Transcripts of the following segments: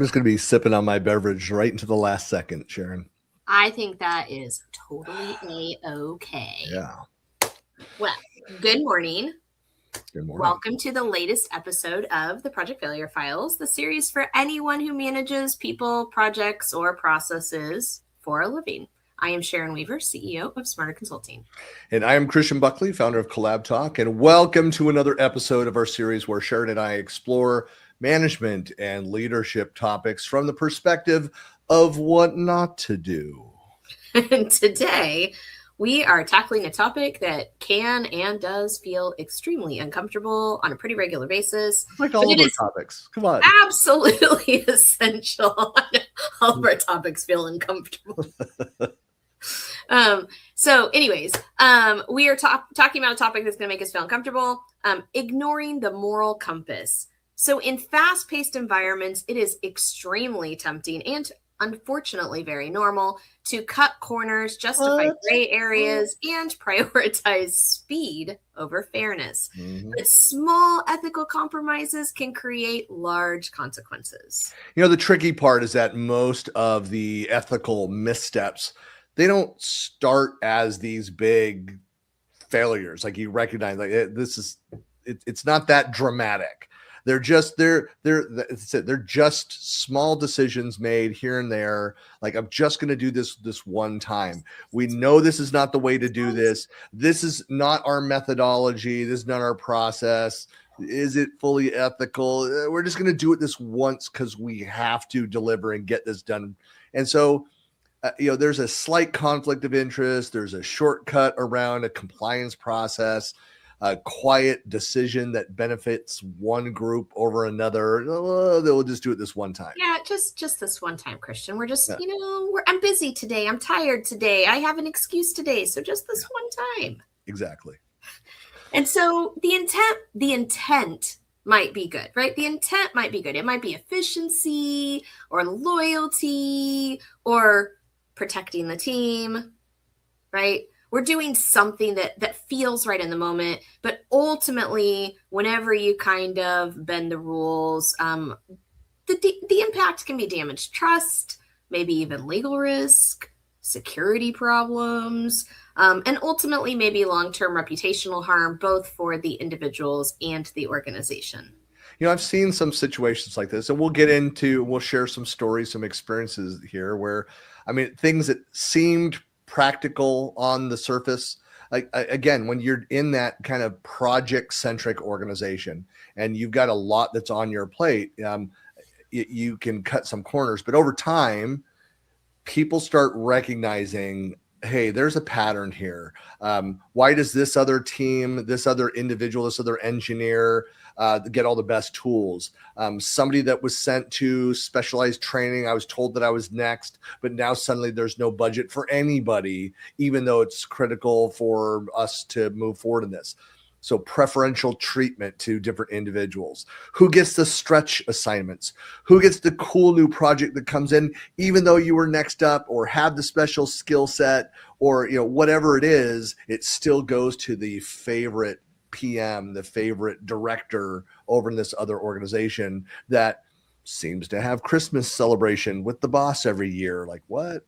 just going to be sipping on my beverage right into the last second, Sharon. I think that is totally A-okay. Yeah. Well, good morning. Good morning. Welcome to the latest episode of the Project Failure Files, the series for anyone who manages people, projects, or processes for a living. I am Sharon Weaver, CEO of Smarter Consulting. And I am Christian Buckley, founder of Collab Talk, and welcome to another episode of our series where Sharon and I explore management and leadership topics from the perspective of what not to do. And today, we are tackling a topic that can and does feel extremely uncomfortable on a pretty regular basis. Like all of our topics. Come on. Absolutely essential. All of our topics feel uncomfortable. So anyways, we are talking about a topic that's going to make us feel uncomfortable, ignoring the moral compass. So in fast-paced environments, it is extremely tempting and unfortunately very normal to cut corners, justify gray areas, and prioritize speed over fairness. Mm-hmm. But small ethical compromises can create large consequences. You know, the tricky part is that most of the ethical missteps, they don't start as these big failures. Like you recognize, like it's not that dramatic. They're just they're just small decisions made here and there. Like, I'm just going to do this one time. We know this is not the way to do this. This is not our methodology. This is not our process. Is it fully ethical? We're just going to do it this once because we have to deliver and get this done. And so, there's a slight conflict of interest. There's a shortcut around a compliance process. A quiet decision that benefits one group over another. They'll just do it this one time. Yeah, just this one time, Christian. We're just, I'm busy today. I'm tired today. I have an excuse today. So just this one time. Exactly. And so the intent might be good, right? The intent might be good. It might be efficiency or loyalty or protecting the team, right? We're doing something that feels right in the moment, but ultimately, whenever you kind of bend the rules, the impact can be damaged trust, maybe even legal risk, security problems, and ultimately maybe long-term reputational harm, both for the individuals and the organization. I've seen some situations like this, and we'll share some stories, some experiences here where, things that seemed practical on the surface. Again, when you're in that kind of project-centric organization and you've got a lot that's on your plate, you can cut some corners. But over time, people start recognizing, hey, there's a pattern here. Why does this other team, this other individual, this other engineer get all the best tools? Somebody that was sent to specialized training, I was told that I was next, but now suddenly there's no budget for anybody, even though it's critical for us to move forward in this. So preferential treatment to different individuals. Who gets the stretch assignments? Who gets the cool new project that comes in, even though you were next up or have the special skill set or whatever it is, it still goes to the favorite PM, the favorite director over in this other organization that seems to have Christmas celebration with the boss every year. Like, what?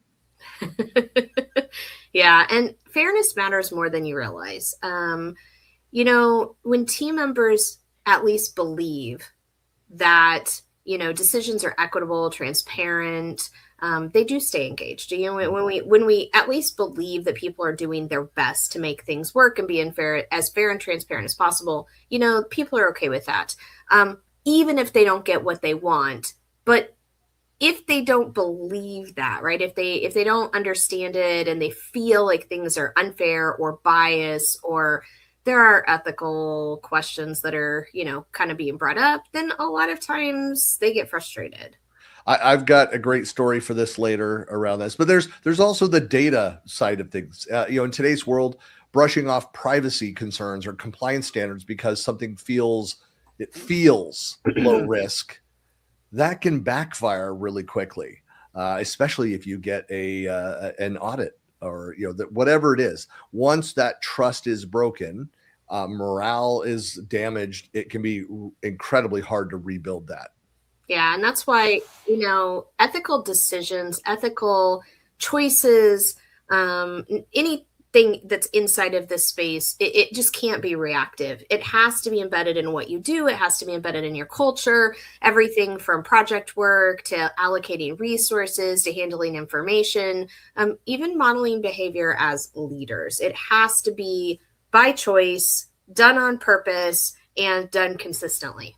Yeah, and fairness matters more than you realize. When team members at least believe that, decisions are equitable, transparent, they do stay engaged. When we at least believe that people are doing their best to make things work and be as fair and transparent as possible, people are okay with that. Even if they don't get what they want, but if they don't believe that, right? If they don't understand it and they feel like things are unfair or biased or there are ethical questions that are, kind of being brought up, then a lot of times they get frustrated. I've got a great story for this later around this, but there's also the data side of things. In today's world, brushing off privacy concerns or compliance standards because something feels low risk, that can backfire really quickly, especially if you get an audit or whatever it is. Once that trust is broken, morale is damaged. It can be incredibly hard to rebuild that. Yeah, and that's why, ethical decisions, ethical choices, anything that's inside of this space, it just can't be reactive. It has to be embedded in what you do. It has to be embedded in your culture, everything from project work to allocating resources to handling information, even modeling behavior as leaders. It has to be by choice, done on purpose, and done consistently.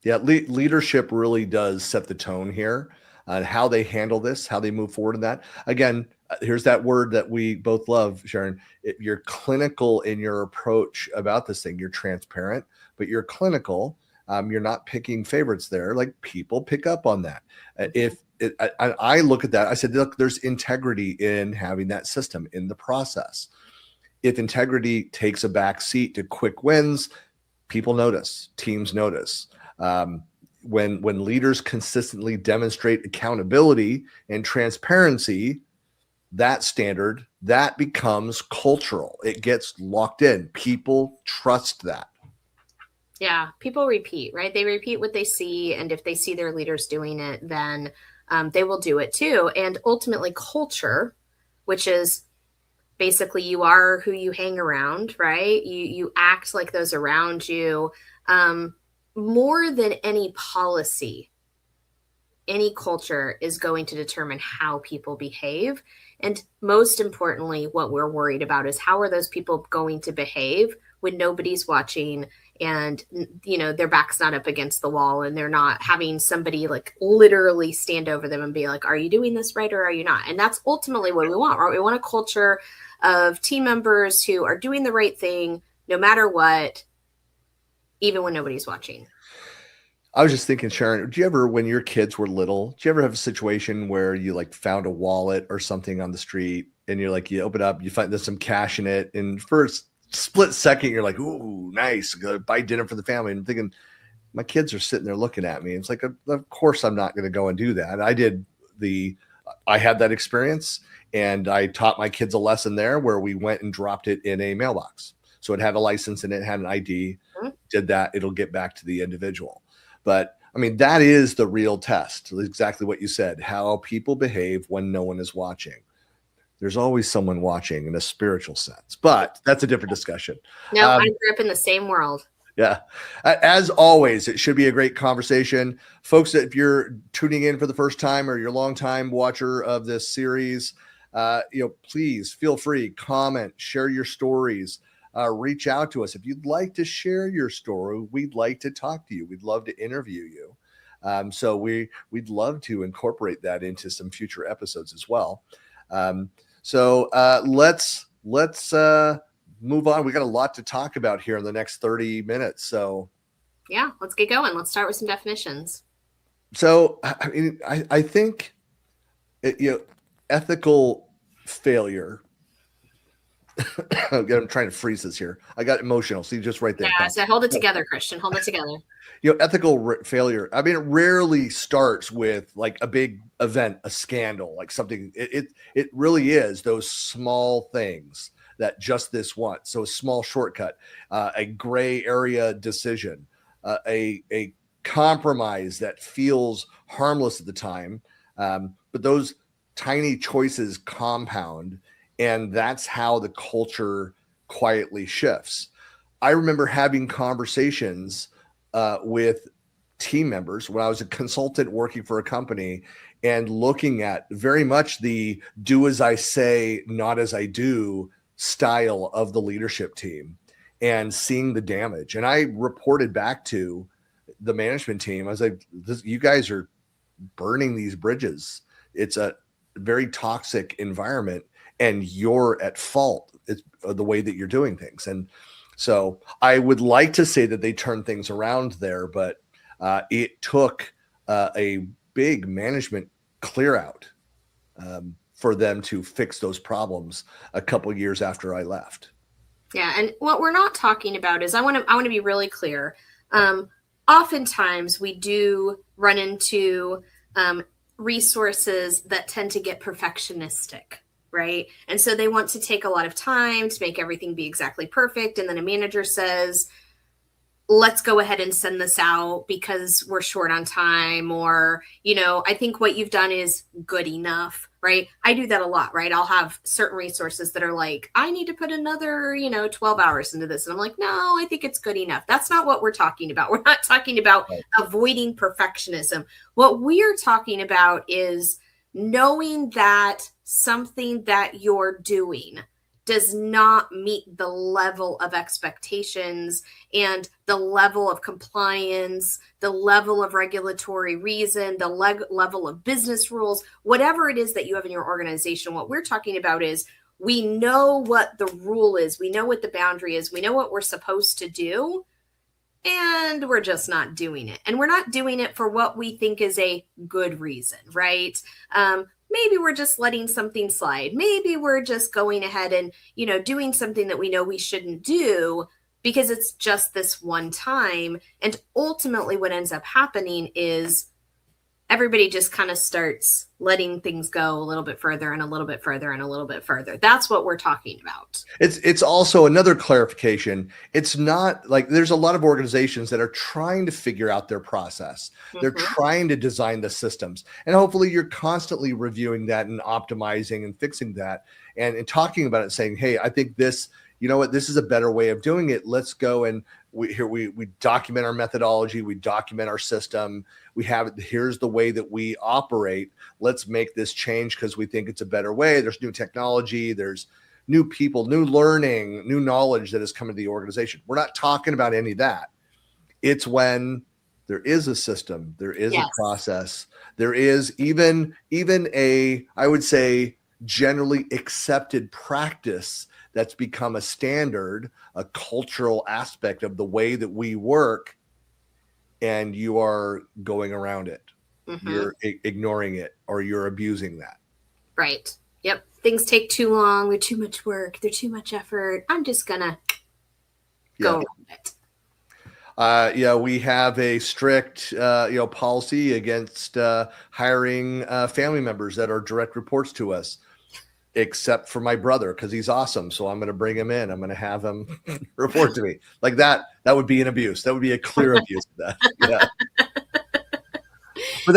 Yeah, leadership really does set the tone here on how they handle this, how they move forward in that. Again, here's that word that we both love, Sharon. You're clinical in your approach about this thing. You're transparent, but you're clinical. You're not picking favorites there. Like people pick up on that. If I look at that, I said, look, there's integrity in having that system in the process. If integrity takes a back seat to quick wins, people notice, teams notice. Um, when leaders consistently demonstrate accountability and transparency, that standard that becomes cultural. It gets locked in. People trust that. Yeah, people repeat, right? They repeat what they see, and if they see their leaders doing it, then they will do it too. And ultimately, culture, which is basically you are who you hang around, right? You act like those around you. More than any policy, any culture is going to determine how people behave. And most importantly, what we're worried about is how are those people going to behave when nobody's watching and their back's not up against the wall and they're not having somebody like literally stand over them and be like, are you doing this right or are you not? And that's ultimately what we want, right? We want a culture of team members who are doing the right thing no matter what, even when nobody's watching. I was just thinking, Sharon, do you ever, when your kids were little, do you ever have a situation where you like found a wallet or something on the street and you're like, you open up, you find there's some cash in it, and for a split second, you're like, ooh, nice, go buy dinner for the family. And I'm thinking, my kids are sitting there looking at me. It's like, of course, I'm not going to go and do that. I had that experience, and I taught my kids a lesson there where we went and dropped it in a mailbox. So it had a license and it had an ID. Mhm. Did that, it'll get back to the individual. But I mean, that is the real test. Exactly what you said, how people behave when no one is watching. There's always someone watching in a spiritual sense, but that's a different discussion. No, I grew up in the same world. Yeah. As always, it should be a great conversation. Folks, if you're tuning in for the first time or you're a long-time watcher of this series, please feel free, comment, share your stories, reach out to us. If you'd like to share your story, we'd like to talk to you. We'd love to interview you. So we'd love to incorporate that into some future episodes as well. Let's move on. We got a lot to talk about here in the next 30 minutes. So yeah, let's get going. Let's start with some definitions. So, I mean, I think, ethical failure. I'm trying to freeze this here. I got emotional. See, just right there. Yeah, so hold it together, Christian. Hold it together. Ethical failure. I mean, it rarely starts with like a big event, a scandal, like something. It really is those small things that just this once. So a small shortcut, a gray area decision, a compromise that feels harmless at the time, but those tiny choices compound, and that's how the culture quietly shifts. I remember having conversations with team members when I was a consultant working for a company and looking at very much the do as I say, not as I do style of the leadership team, and seeing the damage. And I reported back to the management team. I was like, you guys are burning these bridges. It's a very toxic environment and you're at fault. It's the way that you're doing things. And so I would like to say that they turned things around there, but it took a big management clear out for them to fix those problems a couple of years after I left. Yeah, and what we're not talking about is I want to be really clear. Oftentimes we do run into resources that tend to get perfectionistic, right? And so they want to take a lot of time to make everything be exactly perfect. And then a manager says, let's go ahead and send this out because we're short on time, or, I think what you've done is good enough, right? I do that a lot, right? I'll have certain resources that are like, I need to put another, 12 hours into this. And I'm like, no, I think it's good enough. That's not what we're talking about. We're not talking about avoiding perfectionism. What we're talking about is knowing that something that you're doing does not meet the level of expectations and the level of compliance, the level of regulatory reason, the level of business rules, whatever it is that you have in your organization. What we're talking about is we know what the rule is. We know what the boundary is. We know what we're supposed to do, and we're just not doing it. And we're not doing it for what we think is a good reason, right? Maybe we're just letting something slide. Maybe we're just going ahead and, doing something that we know we shouldn't do because it's just this one time. And ultimately what ends up happening is everybody just kind of starts letting things go a little bit further and a little bit further and a little bit further. That's what we're talking about. It's also another clarification. It's not like there's a lot of organizations that are trying to figure out their process. They're trying to design the systems, and hopefully you're constantly reviewing that and optimizing and fixing that and talking about it, saying, hey, I think this, this is a better way of doing it. Let's go and we document our methodology, we document our system, here's the way that we operate. Let's make this change because we think it's a better way. There's new technology, there's new people, new learning, new knowledge that has come into the organization. We're not talking about any of that. It's when there is a system, there is a process, there is even a, I would say, generally accepted practice that's become a standard, a cultural aspect of the way that we work, and you are going around it. You're ignoring it, or you're abusing that. Right. Yep. Things take too long. They're too much work. They're too much effort. I'm just going to go around it. We have a strict, policy against hiring family members that are direct reports to us, except for my brother, because he's awesome. So I'm going to bring him in. I'm going to have him report to me like that. That would be an abuse. That would be a clear abuse of that. Yeah. But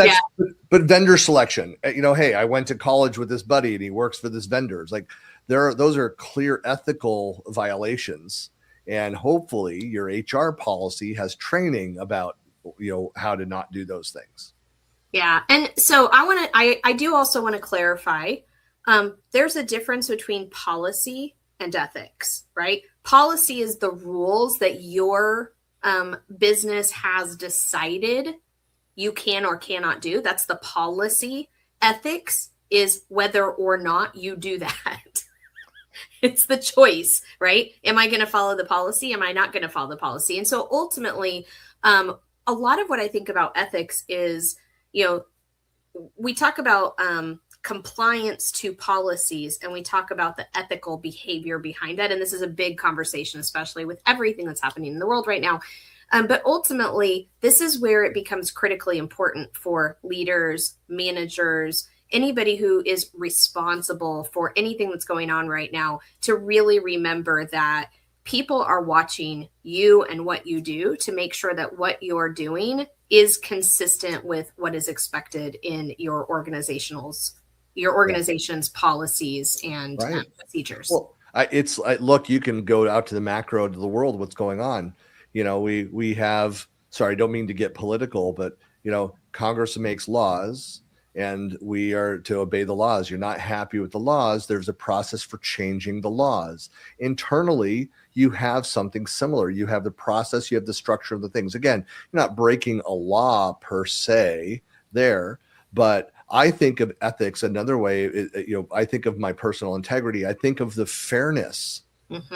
but vendor selection, hey, I went to college with this buddy and he works for this vendor. It's like those are clear ethical violations. And hopefully your HR policy has training about, how to not do those things. Yeah. And so I do also want to clarify, there's a difference between policy and ethics, right? Policy is the rules that your business has decided you can or cannot do. That's the policy. Ethics is whether or not you do that. It's the choice, right? Am I going to follow the policy? Am I not going to follow the policy? And so ultimately, a lot of what I think about ethics is, we talk about compliance to policies, and we talk about the ethical behavior behind that. And this is a big conversation, especially with everything that's happening in the world right now. But ultimately, this is where it becomes critically important for leaders, managers, anybody who is responsible for anything that's going on right now to really remember that people are watching you and what you do to make sure that what you're doing is consistent with what is expected in your organization's policies and procedures. Well, look, you can go out to the macro to the world, what's going on. We have, sorry, I don't mean to get political, but, Congress makes laws and we are to obey the laws. You're not happy with the laws. There's a process for changing the laws. Internally, you have something similar. You have the process, you have the structure of the things. Again, you're not breaking a law per se there, but I think of ethics another way. I think of my personal integrity. I think of the fairness,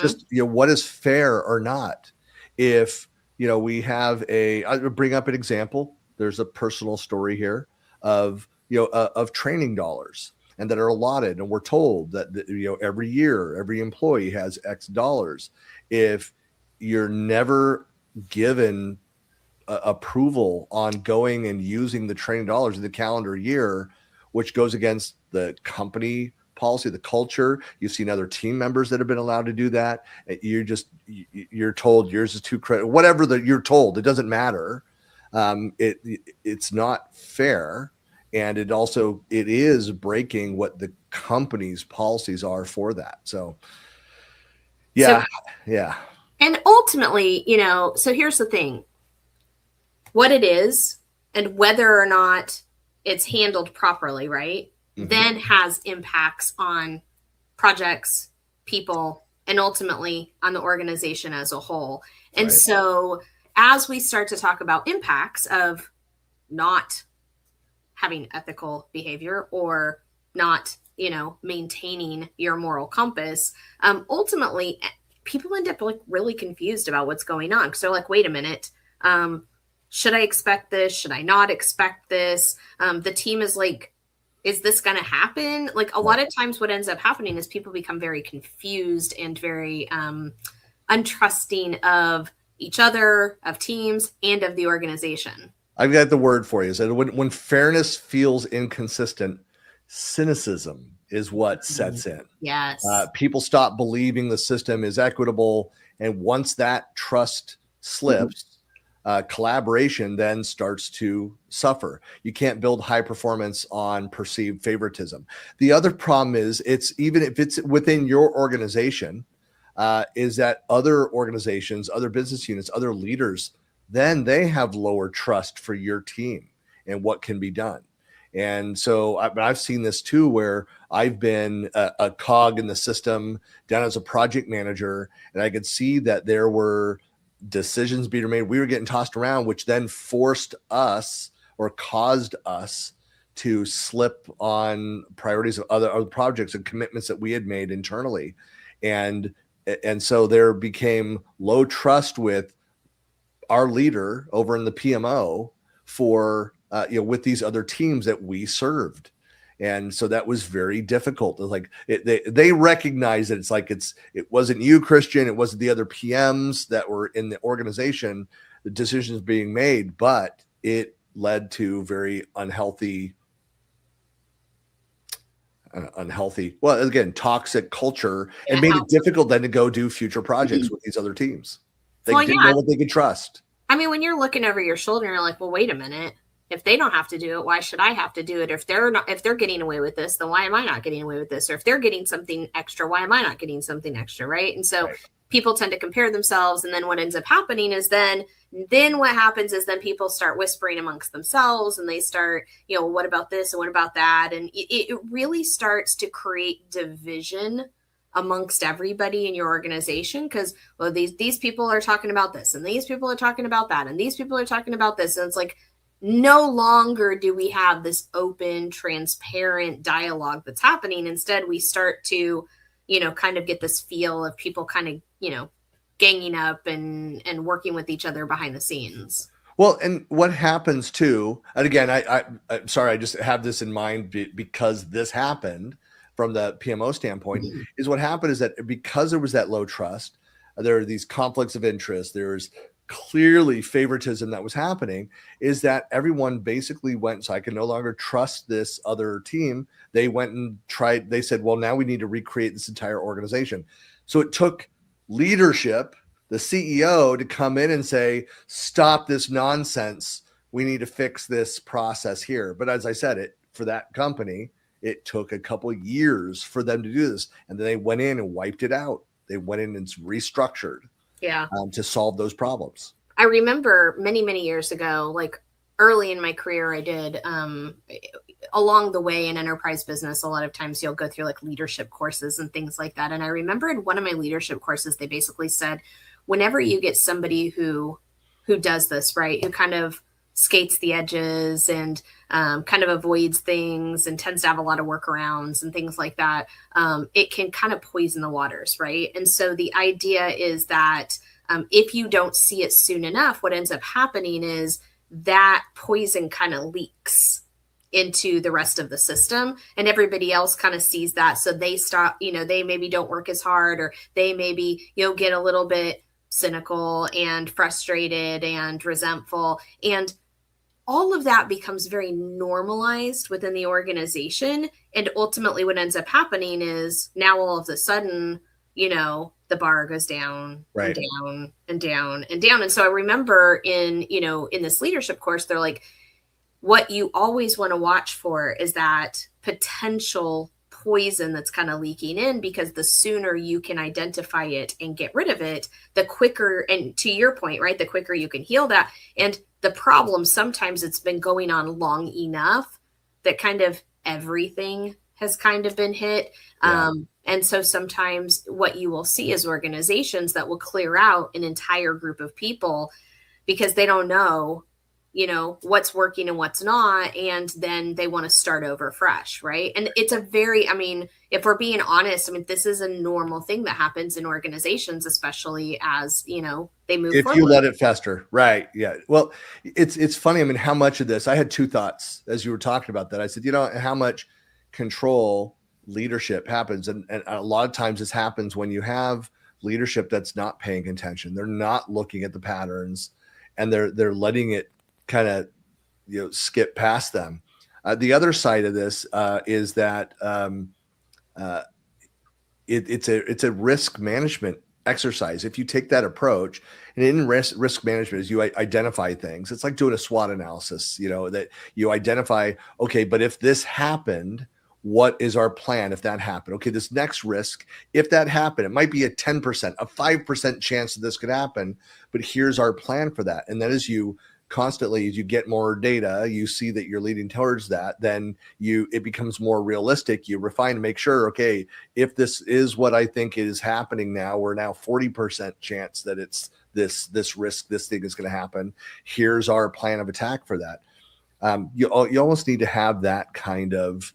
just, what is fair or not. If, we have I'll bring up an example. There's a personal story here of training dollars and that are allotted. And we're told that, every year, every employee has X dollars. If you're never given approval on going and using the training dollars in the calendar year, which goes against the company policy, the culture. You've seen other team members that have been allowed to do that. You're told yours is too critical, whatever that you're told, it doesn't matter. It's not fair. And it is breaking what the company's policies are for that. So yeah. And ultimately, so here's the thing, what it is and whether or not it's handled properly, right? Mm-hmm. Then has impacts on projects, people, and ultimately on the organization as a whole. And right. So as we start to talk about impacts of not having ethical behavior or not, maintaining your moral compass, ultimately people end up like really confused about what's going on. Because they're like, wait a minute, should I expect this? Should I not expect this? The team is like, is this going to happen? Like a lot of times what ends up happening is people become very confused and very untrusting of each other, of teams, and of the organization. I've got the word for you. So when fairness feels inconsistent, cynicism is what sets in. Yes. People stop believing the system is equitable. And once that trust slips, collaboration then starts to suffer. You can't build high performance on perceived favoritism. The other problem is even if it's within your organization, is that other organizations, other business units, other leaders, then they have lower trust for your team and what can be done. And so I've seen this too, where I've been a cog in the system down as a project manager, and I could see that there were decisions being made. We were getting tossed around, which then forced us or caused us to slip on priorities of other projects and commitments that we had made internally. And so there became low trust with our leader over in the PMO for, with these other teams that we served. And so that was very difficult. Like they recognize that it wasn't you, Christian. It wasn't the other PMs that were in the organization, the decisions being made, but it led to very unhealthy, well, again, toxic culture, and made it difficult then to go do future projects with these other teams. They didn't know what they could trust. I mean, when you're looking over your shoulder, you're like, well, wait a minute. If they don't have to do it, why should I have to do it? If they're getting away with this, then why am I not getting away with this? Or if they're getting something extra, why am I not getting something extra? Right. And so people tend to compare themselves. And then what ends up happening is then what happens is then people start whispering amongst themselves, and they start, what about this and what about that? And it really starts to create division amongst everybody in your organization, because these people are talking about this, and these people are talking about that, and these people are talking about this. And it's like, no longer do we have this open, transparent dialogue that's happening. Instead, we start to, kind of get this feel of people kind of, ganging up and working with each other behind the scenes. Well, and what happens too, and again, I'm sorry, I just have this in mind because this happened from the PMO standpoint, is what happened is that because there was that low trust, there are these conflicts of interest, there's clearly favoritism that was happening, is that everyone basically went, so I can no longer trust this other team. They went and tried, they said, well, now we need to recreate this entire organization. So it took leadership, the CEO, to come in and say, stop this nonsense. We need to fix this process here. But as I said, for that company, it took a couple of years for them to do this. And then they went in and wiped it out. They went in and restructured to solve those problems. I remember many, many years ago, like early in my career, I did along the way in enterprise business, a lot of times you'll go through like leadership courses and things like that. And I remember in one of my leadership courses, they basically said, whenever you get somebody who does this, right, who kind of skates the edges and kind of avoids things and tends to have a lot of workarounds and things like that, it can kind of poison the waters, right? And so the idea is that if you don't see it soon enough, what ends up happening is that poison kind of leaks into the rest of the system, and everybody else kind of sees that. So they stop, they maybe don't work as hard, or they maybe, get a little bit cynical and frustrated and resentful. And all of that becomes very normalized within the organization. And ultimately what ends up happening is now all of a sudden, the bar goes down and Right. down and down and down. And so I remember in this leadership course, they're like, what you always want to watch for is that potential poison that's kind of leaking in, because the sooner you can identify it and get rid of it, the quicker, and to your point, right, the quicker you can heal that. And the problem, sometimes it's been going on long enough that kind of everything has kind of been hit. Yeah. And so sometimes what you will see is organizations that will clear out an entire group of people because they don't know, what's working and what's not. And then they want to start over fresh. Right. And it's if we're being honest, this is a normal thing that happens in organizations, especially as, they move If forward. you let it fester. Right. Yeah. Well, it's funny. How much of this, I had two thoughts as you were talking about that. I said, how much control leadership happens. And a lot of times this happens when you have leadership that's not paying attention. They're not looking at the patterns, and they're letting it kind of, skip past them. The other side of this is that it's a risk management exercise. If you take that approach, and in risk management is you identify things. It's like doing a SWOT analysis, that you identify, okay, but if this happened, what is our plan if that happened? Okay, this next risk, if that happened, it might be a 10%, a 5% chance that this could happen, but here's our plan for that. And then as you constantly, as you get more data, you see that you're leading towards that, then it becomes more realistic. You refine and make sure, okay, if this is what I think is happening now, we're now 40% chance that it's this risk, this thing is going to happen. Here's our plan of attack for that. You almost need to have that kind of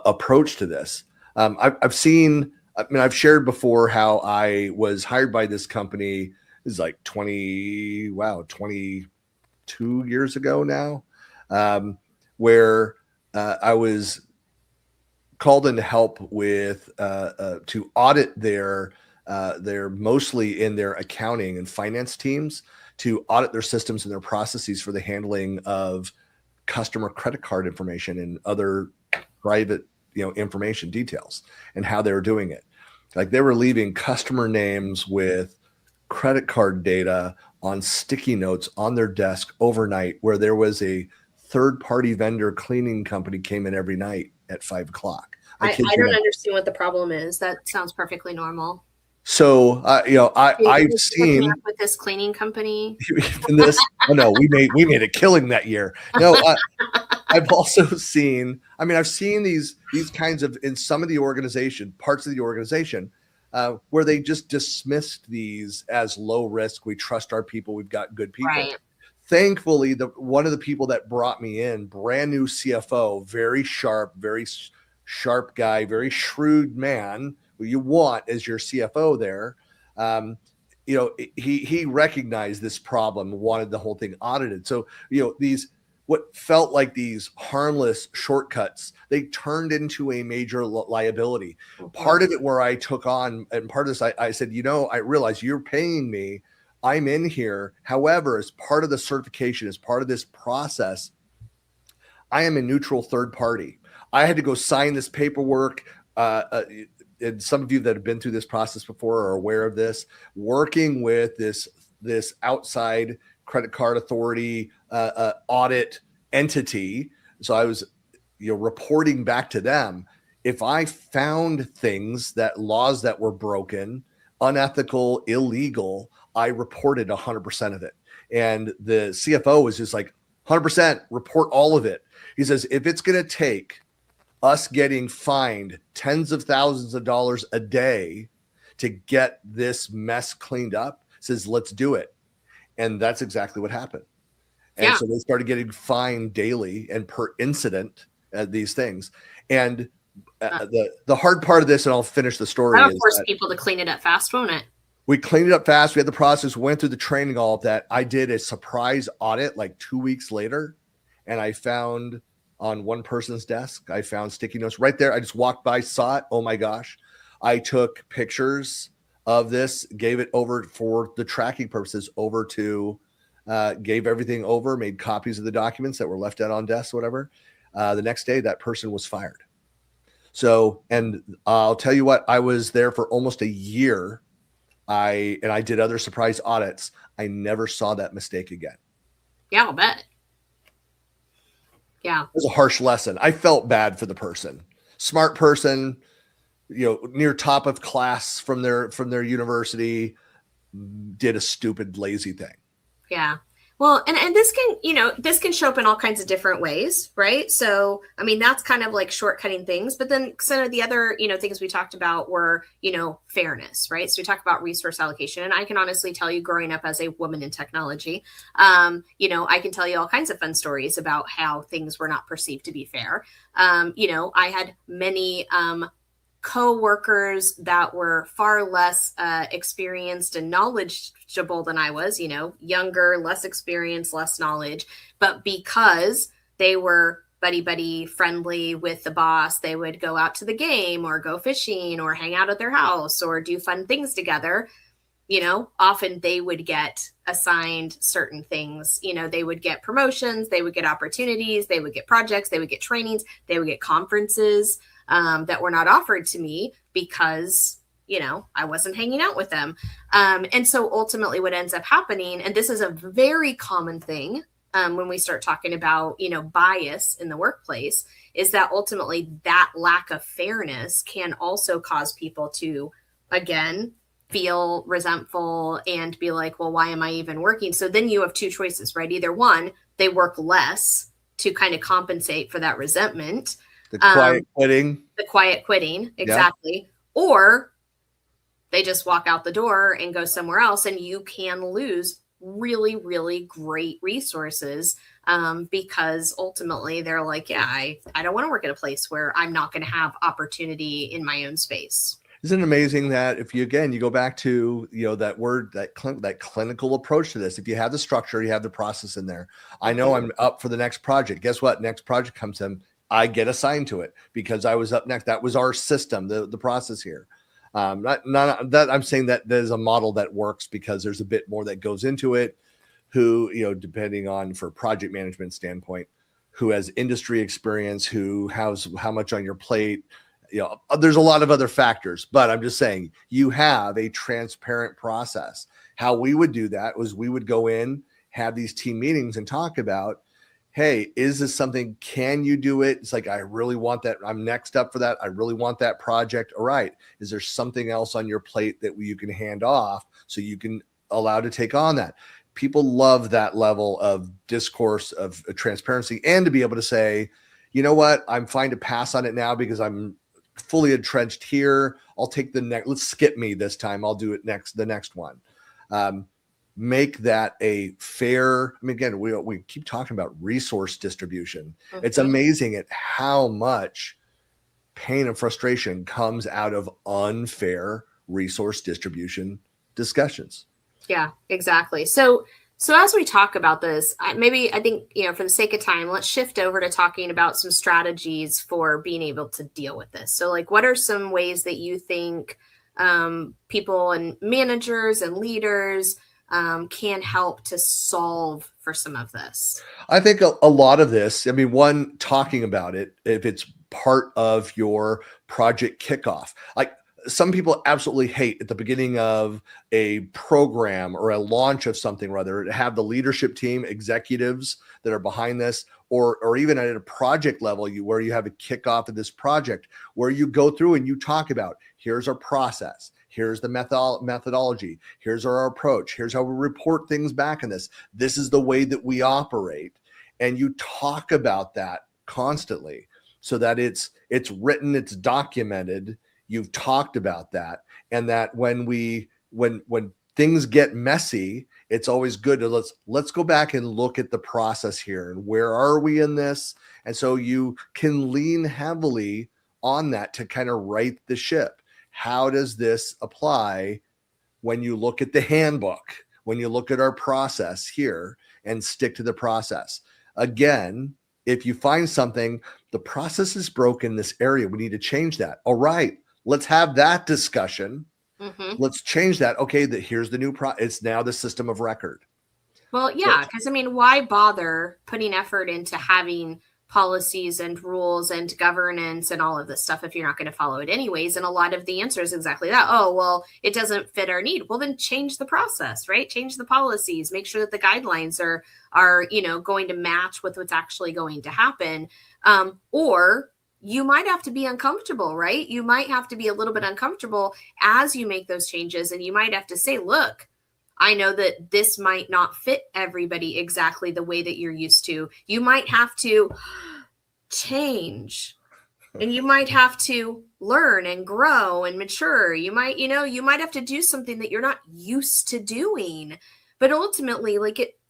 approach to this. I've shared before how I was hired by this company. This is like 22 years ago now, where I was called in to help with to audit their mostly in their accounting and finance teams, to audit their systems and their processes for the handling of customer credit card information and other private, information details, and how they were doing it. Like they were leaving customer names with credit card data on sticky notes on their desk overnight, where there was a third-party vendor cleaning company came in every night at 5 o'clock. I don't understand what the problem is. That sounds perfectly normal. So, I've seen with this cleaning company. this. Oh no, we made a killing that year. No, I've also seen. I've seen these kinds of, in some of the parts of the organization, where they just dismissed these as low risk. We trust our people. We've got good people. Right. Thankfully, one of the people that brought me in, brand new CFO, very sharp guy, very shrewd man, who you want as your CFO there. He recognized this problem, wanted the whole thing audited. So, these, what felt like these harmless shortcuts, they turned into a major liability. Part of it where I took on, and part of this, I said, I realize you're paying me. I'm in here. However, as part of the certification, as part of this process, I am a neutral third party. I had to go sign this paperwork. And some of you that have been through this process before are aware of this, working with this outside credit card authority audit entity. So I was reporting back to them. If I found laws that were broken, unethical, illegal, I reported 100% of it. And the CFO was just like, 100%, report all of it. He says, if it's going to take us getting fined tens of thousands of dollars a day to get this mess cleaned up, says, let's do it. And that's exactly what happened. And so they started getting fined daily and per incident at these things. And the hard part of this, and I'll finish the story. That'll force people to clean it up fast, won't it? We cleaned it up fast. We had the process, went through the training, all of that. I did a surprise audit like 2 weeks later, and I found on one person's desk, I found sticky notes right there. I just walked by, saw it. Oh my gosh. I took pictures of this, gave it over for the tracking purposes over to, gave everything over, made copies of the documents that were left out on desks, whatever. The next day, that person was fired. So, and I'll tell you what, I was there for almost a year. I did other surprise audits. I never saw that mistake again. Yeah, I'll bet. Yeah. It was a harsh lesson. I felt bad for the person. Smart person, near top of class from their university, did a stupid, lazy thing. Yeah. Well, and this can show up in all kinds of different ways, right? So, I mean, that's kind of like shortcutting things. But then some of the other, things we talked about were, fairness, right? So we talked about resource allocation. And I can honestly tell you, growing up as a woman in technology, I can tell you all kinds of fun stories about how things were not perceived to be fair. I had many co-workers that were far less experienced and knowledgeable than I was, younger, less experienced, less knowledge. But because they were buddy friendly with the boss, they would go out to the game or go fishing or hang out at their house or do fun things together. Often they would get assigned certain things. They would get promotions, they would get opportunities, they would get projects, they would get trainings, they would get conferences that were not offered to me because, I wasn't hanging out with them. And so ultimately what ends up happening, and this is a very common thing when we start talking about, bias in the workplace, is that ultimately that lack of fairness can also cause people to, again, feel resentful and be like, well, why am I even working? So then you have two choices, right? Either one, they work less to kind of compensate for that resentment. The quiet quitting. The quiet quitting, exactly. Yeah. Or they just walk out the door and go somewhere else, and you can lose really, really great resources because ultimately they're like, yeah, I don't want to work at a place where I'm not going to have opportunity in my own space. Isn't it amazing that if you go back to, that word, that clinical approach to this, if you have the structure, you have the process in there. I know I'm up for the next project. Guess what? Next project comes in, I get assigned to it because I was up next. That was our system, the process here. Not that I'm saying that there's a model that works because there's a bit more that goes into it. Who, depending on for project management standpoint, who has industry experience, who has how much on your plate. There's a lot of other factors, but I'm just saying you have a transparent process. How we would do that was we would go in, have these team meetings and talk about, hey, is this something, can you do it? It's like, I really want that. I'm next up for that. I really want that project. All right. Is there something else on your plate that you can hand off so you can allow to take on that? People love that level of discourse, of transparency, and to be able to say, you know what, I'm fine to pass on it now because I'm fully entrenched here. I'll take the next, let's skip me this time. I'll do it the next one. Make that a fair, I mean, again, we keep talking about resource distribution. Mm-hmm. It's amazing at how much pain and frustration comes out of unfair resource distribution discussions. Yeah, exactly. So as we talk about this, I think, for the sake of time, let's shift over to talking about some strategies for being able to deal with this. So like, what are some ways that you think people and managers and leaders can help to solve for some of this? I think a lot of this, one, talking about it, if it's part of your project kickoff, like some people absolutely hate at the beginning of a program or a launch of something, rather to have the leadership team, executives that are behind this, or even at a project level, where you have a kickoff of this project, where you go through and you talk about, here's our process. Here's the methodology. Here's our approach. Here's how we report things back in this. This is the way that we operate. And you talk about that constantly so that it's written, it's documented. You've talked about that. And that when things get messy, it's always good to let's go back and look at the process here and where are we in this? And so you can lean heavily on that to kind of right the ship. How does this apply when you look at the handbook, when you look at our process here, and stick to the process? Again, if you find something, the process is broken in this area, we need to change that. All right, let's have that discussion. Mm-hmm. Let's change that. Okay, here's the new it's now the system of record. Well, yeah, because why bother putting effort into having policies and rules and governance and all of this stuff if you're not going to follow it anyways? And a lot of the answer is exactly that. Oh, well, it doesn't fit our need. Well, then change the process, right? Change the policies, make sure that the guidelines are, going to match with what's actually going to happen. Or you might have to be uncomfortable, right? You might have to be a little bit uncomfortable as you make those changes. And you might have to say, look, I know that this might not fit everybody exactly the way that you're used to. You might have to change, and you might have to learn and grow and mature. You might have to do something that you're not used to doing. But ultimately,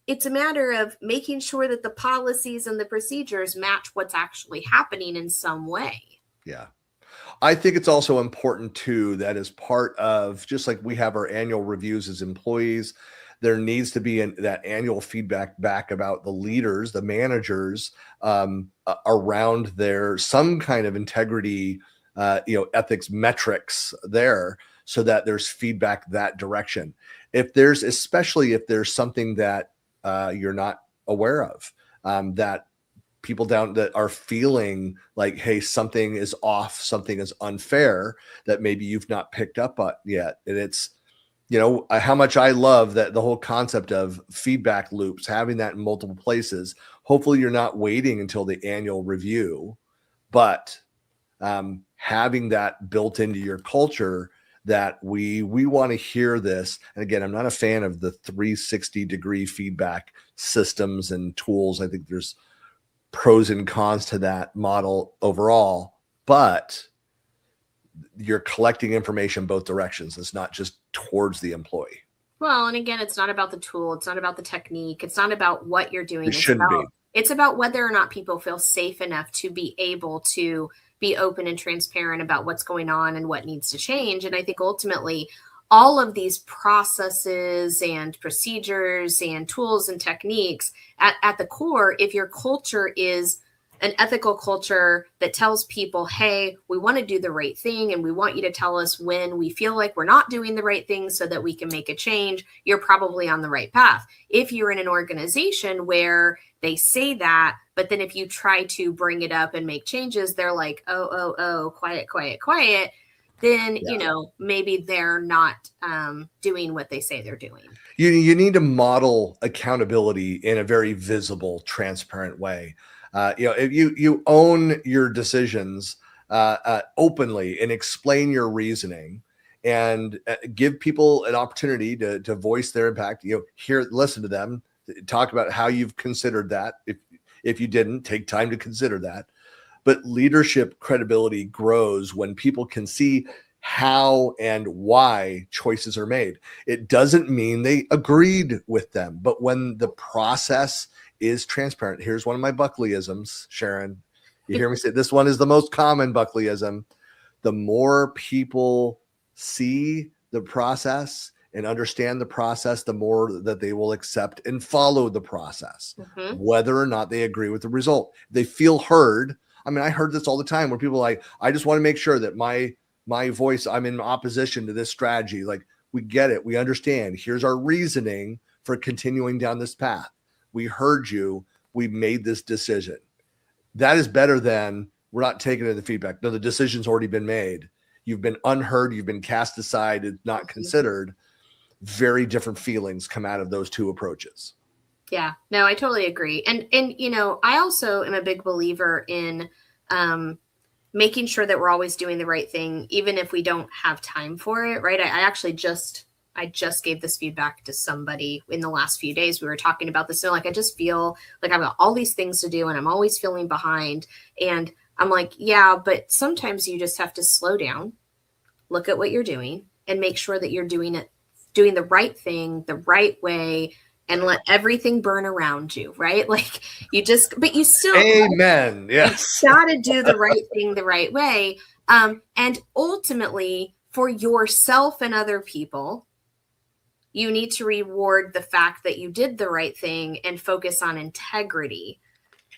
it's a matter of making sure that the policies and the procedures match what's actually happening in some way. Yeah. I think it's also important too, that as part of, just like we have our annual reviews as employees, there needs to be that annual feedback back about the leaders, the managers, around some kind of integrity, ethics metrics there, so that there's feedback that direction. Especially if there's something that you're not aware of, that people that are feeling like, hey, something is off, something is unfair, that maybe you've not picked up on yet. And it's, how much I love that the whole concept of feedback loops, having that in multiple places. Hopefully you're not waiting until the annual review, but having that built into your culture, that we want to hear this. And again, I'm not a fan of the 360-degree feedback systems and tools. I think there's pros and cons to that model overall, but you're collecting information both directions. It's not just towards the employee. Well, and again, it's not about the tool. It's not about the technique. It's not about what you're doing. It shouldn't be. It's about whether or not people feel safe enough to be able to be open and transparent about what's going on and what needs to change. And I think ultimately, all of these processes and procedures and tools and techniques at the core, if your culture is an ethical culture that tells people, hey, we want to do the right thing, and we want you to tell us when we feel like we're not doing the right thing so that we can make a change, you're probably on the right path. If you're in an organization where they say that, but then if you try to bring it up and make changes, they're like, oh, quiet, then, maybe they're not doing what they say they're doing. You need to model accountability in a very visible, transparent way. If you own your decisions openly and explain your reasoning, and give people an opportunity to voice their impact, listen to them, talk about how you've considered that. If you didn't, take time to consider that. But leadership credibility grows when people can see how and why choices are made. It doesn't mean they agreed with them, but when the process is transparent. Here's one of my Buckleyisms, Sharon. You hear me say this one is the most common Buckleyism. The more people see the process and understand the process, the more that they will accept and follow the process, whether or not they agree with the result. They feel heard. I mean, I heard this all the time where people are like, I just want to make sure that my voice, I'm in opposition to this strategy. Like, we get it. We understand. Here's our reasoning for continuing down this path. We heard you. We made this decision. That is better than we're not taking the feedback. No, the decision's already been made. You've been unheard. You've been cast aside and not considered. Very different feelings come out of those two approaches. Yeah, no, I totally agree. And I also am a big believer in making sure that we're always doing the right thing, even if we don't have time for it, right? I just gave this feedback to somebody in the last few days. We were talking about this. So I just feel like I've got all these things to do and I'm always feeling behind. And I'm like, yeah, but sometimes you just have to slow down, look at what you're doing, and make sure that you're doing the right thing the right way, and let everything burn around you, right? Like but you still, amen. Yes. You gotta do the right thing the right way. And ultimately, for yourself and other people, you need to reward the fact that you did the right thing and focus on integrity.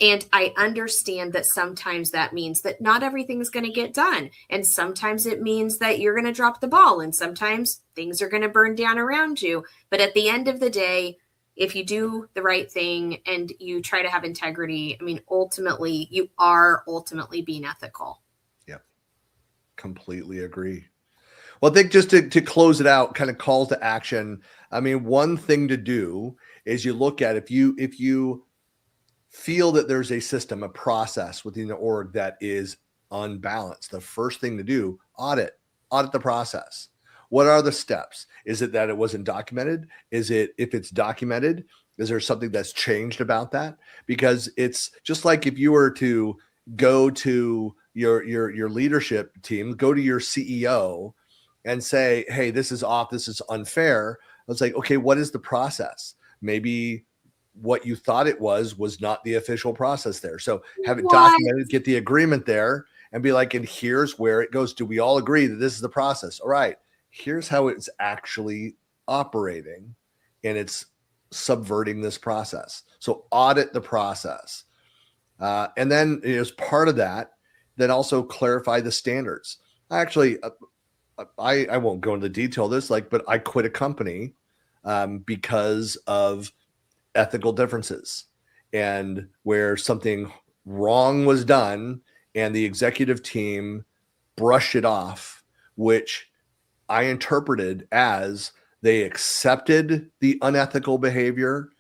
And I understand that sometimes that means that not everything's going to get done. And sometimes it means that you're going to drop the ball. And sometimes things are going to burn down around you. But at the end of the day, if you do the right thing and you try to have integrity, I mean, ultimately, you are ultimately being ethical. Yep. Completely agree. Well, I think just to close it out, kind of calls to action. I mean, one thing to do is you look at if you feel that there's a system, a process within the org that is unbalanced, the first thing to do, audit the process. What are the steps? Is it that it wasn't documented? Is it, if it's documented, is there something that's changed about that? Because it's just like if you were to go to your leadership team, go to your CEO and say, hey, this is off, this is unfair. It's like, okay, what is the process? Maybe what you thought it was not the official process there. So have it documented, get the agreement there, and be like, and here's where it goes. Do we all agree that this is the process? All right, here's how it's actually operating, and it's subverting this process. So audit the process. And then as part of that, then also clarify the standards. Actually, I won't go into detail of this, but I quit a company because of ethical differences, and where something wrong was done and the executive team brushed it off, which I interpreted as they accepted the unethical behavior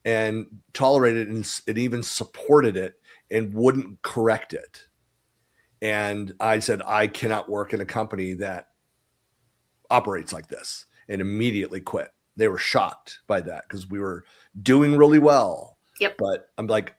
and tolerated it and even supported it and wouldn't correct it. And I said, I cannot work in a company that operates like this, and immediately quit. They were shocked by that because we were doing really well. Yep. But I'm like,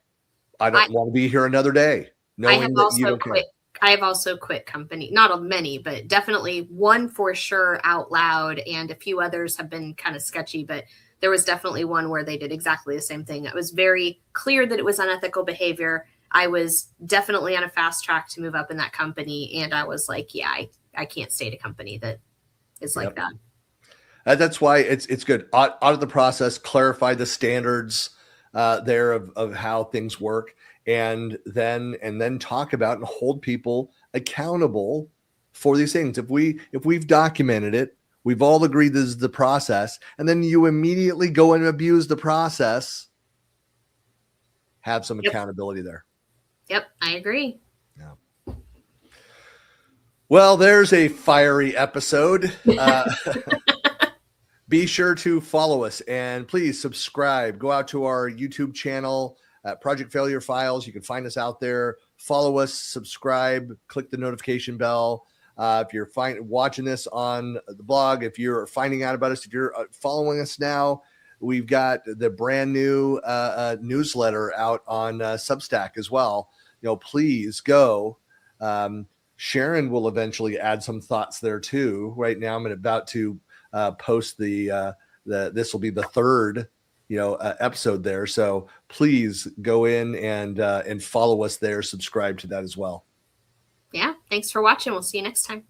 I don't want to be here another day knowing that you don't care. I have also quit company, not many, but definitely one for sure out loud, and a few others have been kind of sketchy, but there was definitely one where they did exactly the same thing. It was very clear that it was unethical behavior. I was definitely on a fast track to move up in that company, and I was like, yeah, I can't stay at a company that is like that. That's why it's good. Audit the process, clarify the standards there of how things work, and then talk about and hold people accountable for these things. If we've documented it, we've all agreed this is the process, and then you immediately go and abuse the process, have some accountability there. Yep, I agree. Yeah. Well, there's a fiery episode. Be sure to follow us and please subscribe. Go out to our YouTube channel at Project Failure Files. You can find us out there. Follow us, subscribe, click the notification bell. If you're watching this on the blog, if you're finding out about us, if you're following us now, we've got the brand new newsletter out on Substack as well. Please go. Sharon will eventually add some thoughts there too. Right now, I'm about to post this will be the third episode there, so please go in and follow us there, subscribe to that as well. Yeah, thanks for watching. We'll see you next time.